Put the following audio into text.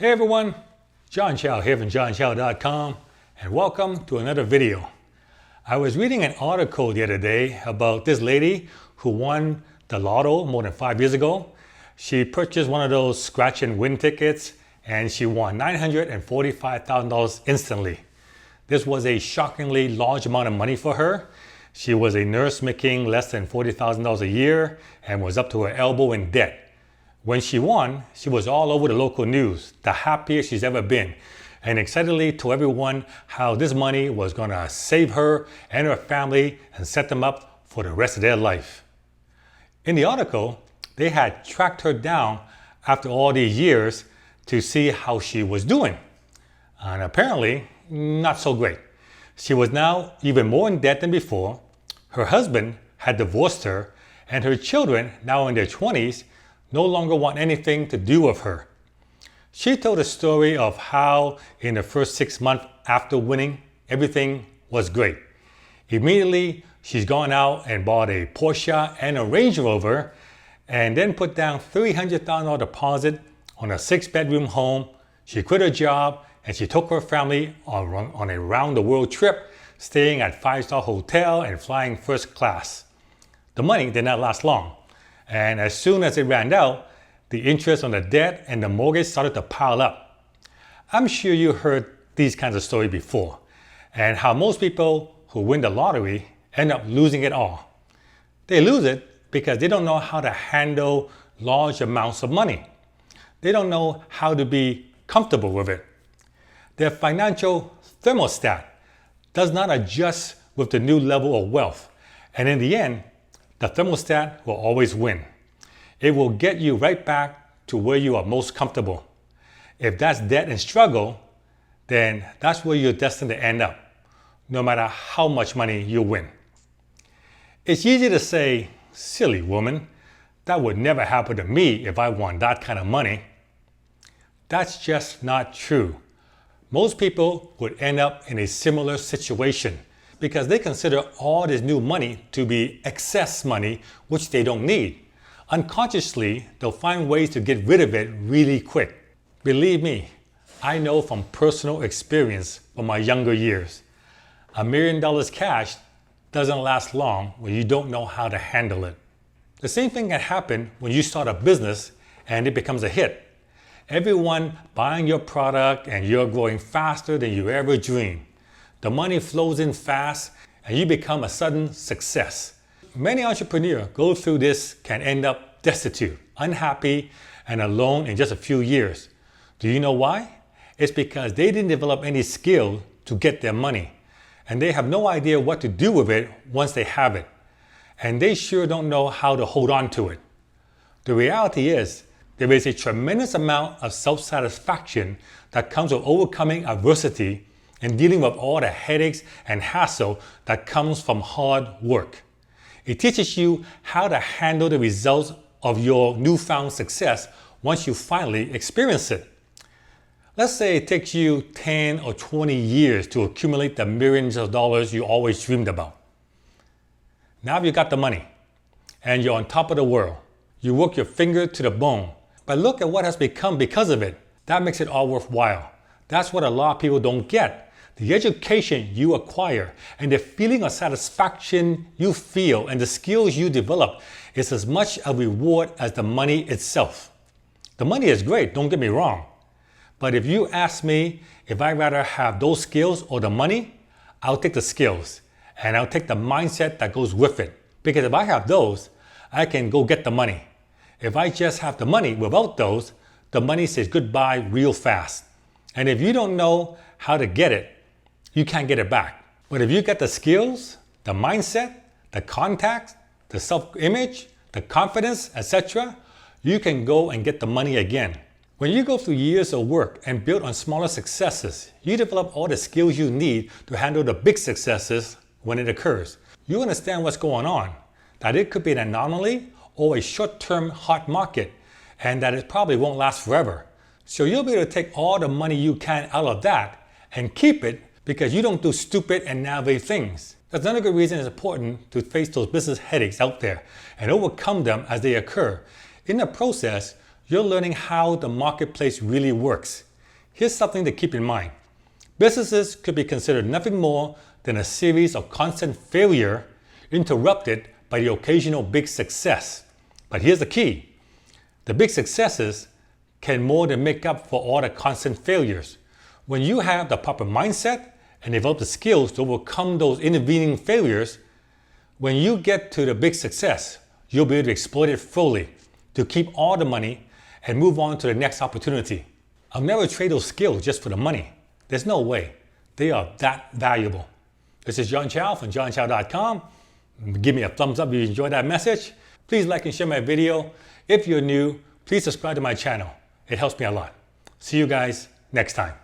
Hey everyone, John Chow here from johnchow.com and welcome to another video. I was reading an article the other day about this lady who won the lotto more than 5 years ago. She purchased one of those scratch and win tickets and she won $945,000 instantly. This was a shockingly large amount of money for her. She was a nurse making less than $40,000 a year and was up to her elbow in debt. When she won, she was all over the local news, the happiest she's ever been, and excitedly told everyone how this money was going to save her and her family and set them up for the rest of their life. In the article, they had tracked her down after all these years to see how she was doing. And apparently, not so great. She was now even more in debt than before. Her husband had divorced her, and her children, now in their 20s, no longer want anything to do with her. She told a story of how in the first 6 months after winning, everything was great. Immediately, she's gone out and bought a Porsche and a Range Rover and then put down $300,000 deposit on a 6-bedroom home. She quit her job and she took her family on a round-the-world trip, staying at 5-star hotel and flying first class. The money did not last long. And as soon as it ran out, the interest on the debt and the mortgage started to pile up. I'm sure you heard these kinds of stories before, and how most people who win the lottery end up losing it all. They lose it because they don't know how to handle large amounts of money. They don't know how to be comfortable with it. Their financial thermostat does not adjust with the new level of wealth, and in the end, the thermostat will always win. It will get you right back to where you are most comfortable. If that's debt and struggle, then that's where you're destined to end up, no matter how much money you win. It's easy to say, silly woman, that would never happen to me if I won that kind of money. That's just not true. Most people would end up in a similar situation because they consider all this new money to be excess money, which they don't need. Unconsciously, they'll find ways to get rid of it really quick. Believe me, I know from personal experience from my younger years. $1 million cash doesn't last long when you don't know how to handle it. The same thing can happen when you start a business and it becomes a hit. Everyone buying your product and you're growing faster than you ever dreamed. The money flows in fast and you become a sudden success. Many entrepreneurs go through this can end up destitute, unhappy, and alone in just a few years. Do you know why? It's because they didn't develop any skill to get their money, and they have no idea what to do with it once they have it. And they sure don't know how to hold on to it. The reality is, there is a tremendous amount of self-satisfaction that comes with overcoming adversity and dealing with all the headaches and hassle that comes from hard work. It teaches you how to handle the results of your newfound success once you finally experience it. Let's say it takes you 10 or 20 years to accumulate the millions of dollars you always dreamed about. Now you got the money and you're on top of the world. You work your finger to the bone, but look at what has become because of it. That makes it all worthwhile. That's what a lot of people don't get. The education you acquire and the feeling of satisfaction you feel and the skills you develop is as much a reward as the money itself. The money is great, don't get me wrong. But if you ask me if I'd rather have those skills or the money, I'll take the skills and I'll take the mindset that goes with it. Because if I have those, I can go get the money. If I just have the money without those, the money says goodbye real fast. And if you don't know how to get it, you can't get it back. But if you get the skills, the mindset, the contacts, the self-image, the confidence, etc., you can go and get the money again. When you go through years of work and build on smaller successes, you develop all the skills you need to handle the big successes when it occurs. You understand what's going on, that it could be an anomaly or a short-term hot market, and that it probably won't last forever. So you'll be able to take all the money you can out of that and keep it because you don't do stupid and naive things. That's another good reason it's important to face those business headaches out there and overcome them as they occur. In the process, you're learning how the marketplace really works. Here's something to keep in mind. Businesses could be considered nothing more than a series of constant failure interrupted by the occasional big success. But here's the key. The big successes can more than make up for all the constant failures. When you have the proper mindset and develop the skills to overcome those intervening failures, when you get to the big success, you'll be able to exploit it fully to keep all the money and move on to the next opportunity. I'll never trade those skills just for the money. There's no way. They are that valuable. This is John Chow from johnchow.com. Give me a thumbs up if you enjoyed that message. Please like and share my video. If you're new, please subscribe to my channel. It helps me a lot. See you guys next time.